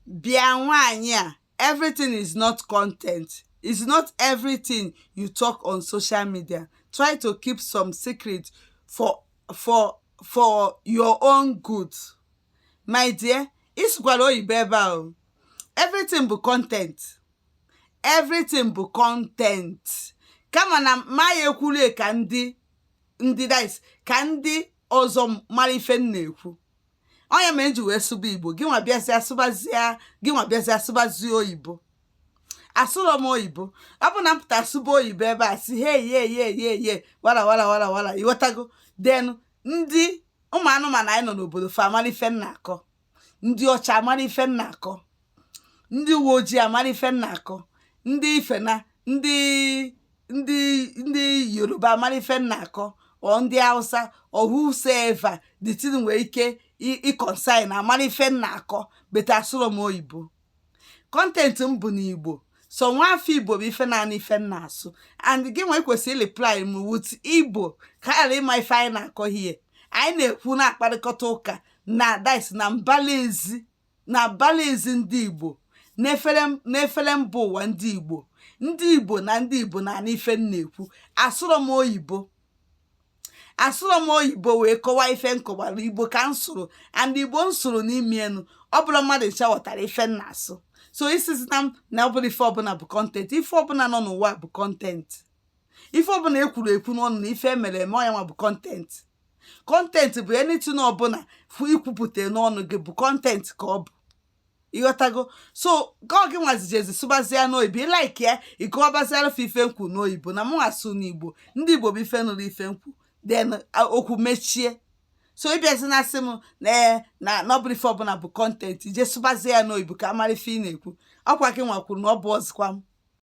bịa nwaanyị a, everything is not content. It's not everything you talk on social media. Try to keep some secret for your own good. My dear, isụkwara oyibo ebe a. Everything bụ content. Everything bụ content. Kama na maya ekwule ka ndị dice ka ndị ọzọ mara ife m na-ekwu. Onye ma eji wee sụba Igbo, gị nwa bịazịa sụbazịa, gị nwa bịazịa sụbazie oyibo. Asụrụ m oyibo. Ọ bụ na m pụta sụba oyibo ebe a si hey wala ịghọtago. Then ndị ụmụ anụmanụ anyị nọ n'obodo fa amara ife m na-akọ. Ndị ọcha amara ife m na-akọ. Ndị uwe ojii amara ife m na-akọ. Ndị ifena, ndị Yoruba amara ife m na-akọ. Or ndị Hausa or whosoever the thing nwere ike i-consign amara ife m na-akọ. But asụrụ m oyibo. Content m bụ n'Igbo. So nwafọ Igbo bụ ife naanị ife m na-asụ. And gị nwe kwesịrị reply m with Igbo ka ghara ịma ife anyị na-akọ here. Anyị na-ekwu na-akparịkọta ụka na dice na mbala ezi ndị Igbo n'efere mba ụwa ndị Igbo. Ndị Igbo na ndị Igbo na-anụ ife m na-ekwu. Asụrụ m oyibo wee kọwaa ife m kọwara Igbo ka m sụrụ. And Igbo m sụrụ n'ime enu ọ bụla mmadụ ncha ghọtara ife m na-asụ. So isizina m na ọ bụla ife ọbụla bụ content. Ife ọbụla nọ n'ụwa bụ content. Ife ọbụla ekwuru ekwu n'ọnụ na ife emere eme ọya nwa bụ content. Content bụ anything ọbụla ikwupụta n'ọnụ gị bụ content ka ọ bụ. Ịghọtago. So ka gị nwazijezi sụbazịa n'oyibo like ya ịkọwabaziara ife nkwu n'oyibo na mụ asụ n'Igbo. Ndị Igbo bụ ife nụrụ ife nkwu. Then okwu mechie. So ịbịazi na asị m na ọ bụla ife ọbụla bụ content ije sụbazie ya n'oyibo ka amara ife ị na-ekwu. Ọkwa gị nwa kwuru na ọ bụ ọzịkwa m.